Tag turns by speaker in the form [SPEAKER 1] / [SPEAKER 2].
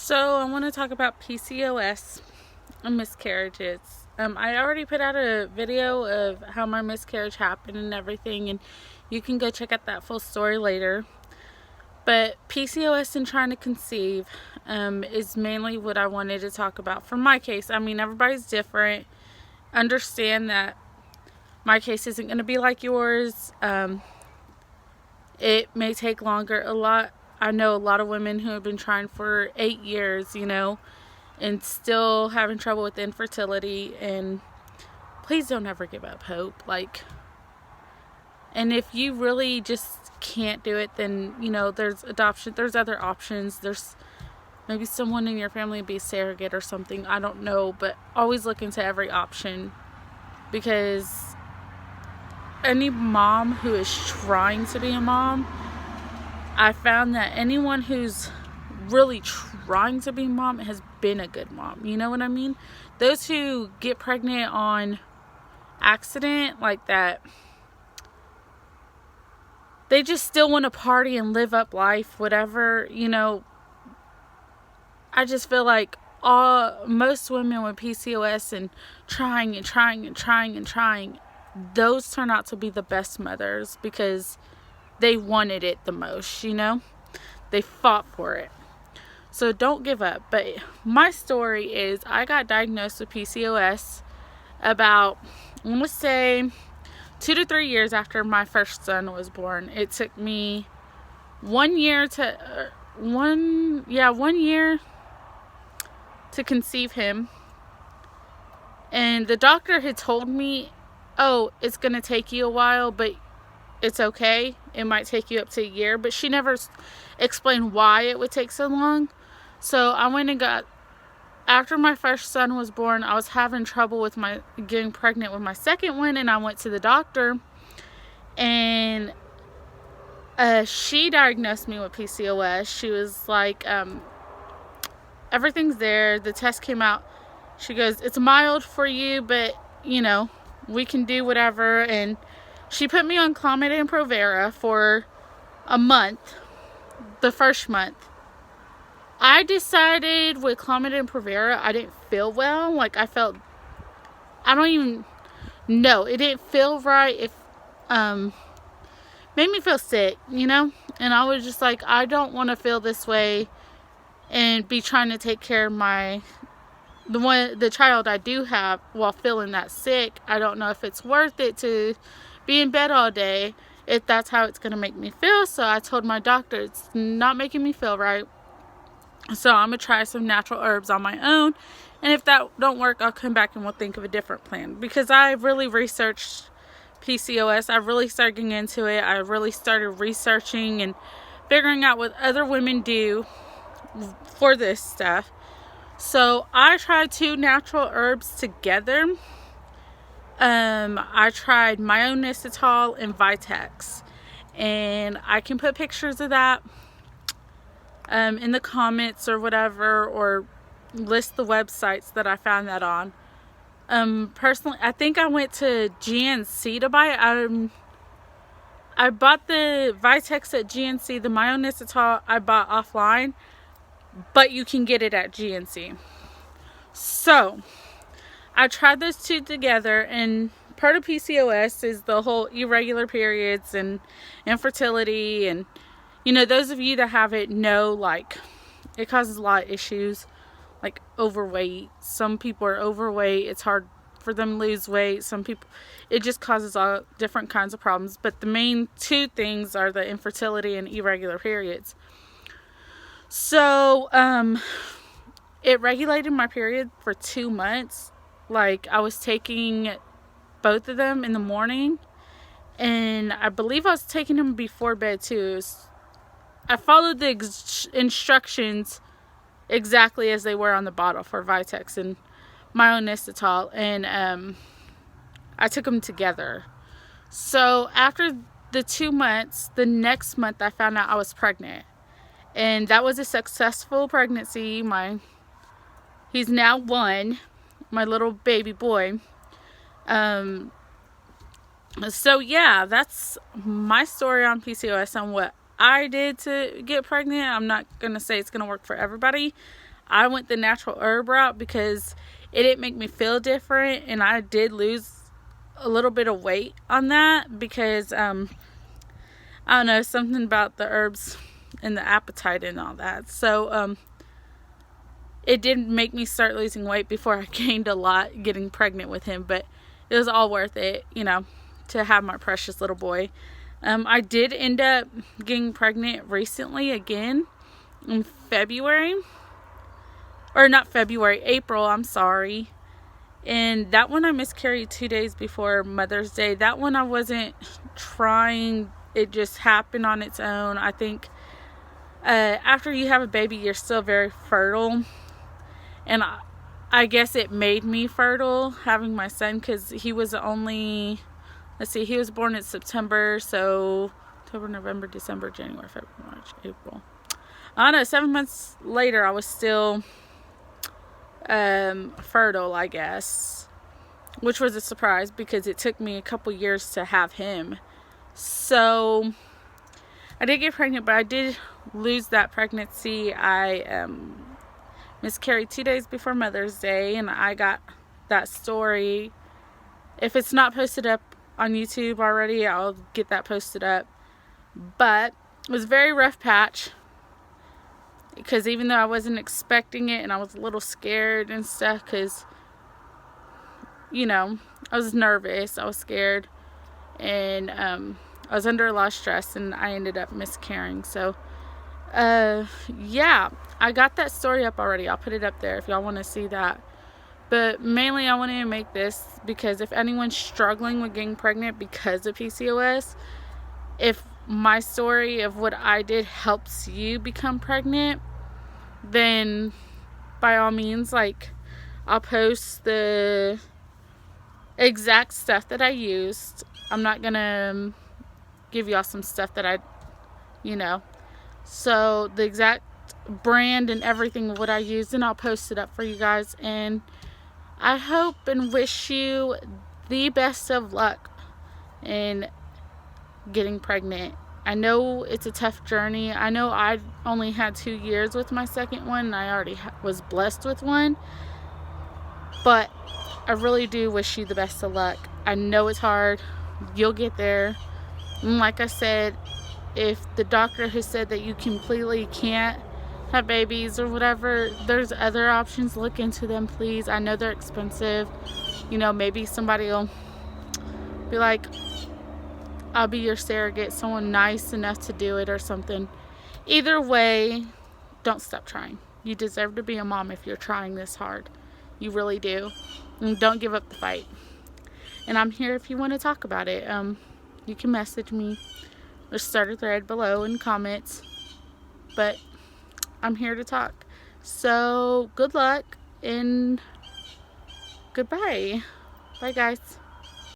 [SPEAKER 1] So I want to talk about PCOS and miscarriages. I already put out a video of how my miscarriage happened and everything, and you can go check out that full story later. But PCOS and trying to conceive is mainly what I wanted to talk about for my case. I mean, everybody's different. Understand that my case isn't going to be like yours. It may take longer. I know a lot of women who have been trying for 8 years, and still having trouble with infertility. And please don't ever give up hope. And if you really just can't do it, then, there's adoption. There's other options. There's maybe someone in your family be a surrogate or something. I don't know, but always look into every option, because any mom who is trying to be a mom, I found that anyone who's really trying to be a mom has been a good mom. You know what I mean? Those who get pregnant on accident like that, they just still want to party and live up life, whatever, I just feel like most women with PCOS and trying, those turn out to be the best mothers because they wanted it the most, They fought for it. So don't give up. But my story is I got diagnosed with PCOS about, I want to say, 2 to 3 years after my first son was born. It took me 1 year to conceive him. And the doctor had told me, oh, it's going to take you a while, but it's okay. It might take you up to a year. But she never explained why it would take so long. So I went and after my first son was born, I was having trouble with getting pregnant with my second one. And I went to the doctor, and she diagnosed me with PCOS. She was like, everything's there. The test came out. She goes, it's mild for you, but, we can do whatever. And she put me on Clomid and Provera for a month, the first month. I decided with Clomid and Provera, I didn't feel well. I don't even know. It didn't feel right. It made me feel sick, And I was just like, I don't want to feel this way and be trying to take care of the child I do have while feeling that sick. I don't know if it's worth it to be in bed all day if that's how it's going to make me feel. So I told my doctor, it's not making me feel right. So I'm going to try some natural herbs on my own. And if that don't work, I'll come back and we'll think of a different plan. Because I really researched PCOS. I really started getting into it. I really started researching and figuring out what other women do for this stuff. So I tried 2 natural herbs together. I tried myonisitol and Vitex, and I can put pictures of that in the comments or whatever, or list the websites that I found that on. Personally, I think I went to GNC to buy it. I bought the Vitex at GNC. The myonisitol I bought offline, but you can get it at GNC. So I tried those 2 together, and part of PCOS is the whole irregular periods and infertility. And those of you that have it know, it causes a lot of issues, like overweight. Some people are overweight. It's hard for them to lose weight. Some people, it just causes all different kinds of problems. But the main 2 things are the infertility and irregular periods. So, it regulated my period for 2 months. I was taking both of them in the morning, and I believe I was taking them before bed too. I followed the instructions exactly as they were on the bottle for Vitex and myonisitol, and I took them together. So after the 2 months, the next month I found out I was pregnant. And that was a successful pregnancy. He's now 1, my little baby boy. So yeah, that's my story on PCOS and what I did to get pregnant. I'm not going to say it's going to work for everybody. I went the natural herb route because it didn't make me feel different, and I did lose a little bit of weight on that because I don't know, something about the herbs and the appetite and all that. So it did make me start losing weight before I gained a lot getting pregnant with him, but it was all worth it, you know, to have my precious little boy. I did end up getting pregnant recently again in February. Or not February, April, I'm sorry. And that one I miscarried 2 days before Mother's Day. That one I wasn't trying. It just happened on its own. I think after you have a baby, you're still very fertile. And I guess it made me fertile having my son, because he was only, let's see, he was born in September. So October, November, December, January, February, March, April. I don't know, 7 months later I was still fertile, I guess, which was a surprise because it took me a couple years to have him. So I did get pregnant, but I did lose that pregnancy. I miscarried 2 days before Mother's Day, and I got that story. If it's not posted up on YouTube already, I'll get that posted up. But it was a very rough patch, because even though I wasn't expecting it, and I was a little scared and stuff, because, you know, I was nervous, I was scared, and I was under a lot of stress, and I ended up miscarrying. So yeah, I got that story up already. I'll put it up there if y'all want to see that. But mainly I wanted to make this because if anyone's struggling with getting pregnant because of PCOS, if my story of what I did helps you become pregnant, then by all means, like, I'll post the exact stuff that I used. I'm not gonna give y'all some stuff that I, you know, so the exact brand and everything of what I used, and I'll post it up for you guys. And I hope and wish you the best of luck in getting pregnant. I know it's a tough journey. I know I only had 2 years with my second one, and I already was blessed with one. But I really do wish you the best of luck. I know it's hard. You'll get there. And like I said, if the doctor has said that you completely can't have babies or whatever, there's other options. Look into them, please. I know they're expensive. You know, maybe somebody will be like, I'll be your surrogate, someone nice enough to do it or something. Either way, don't stop trying. You deserve to be a mom if you're trying this hard. You really do. And don't give up the fight. And I'm here if you want to talk about it. You can message me or start a thread below in comments. But I'm here to talk. So good luck and goodbye. Bye, guys.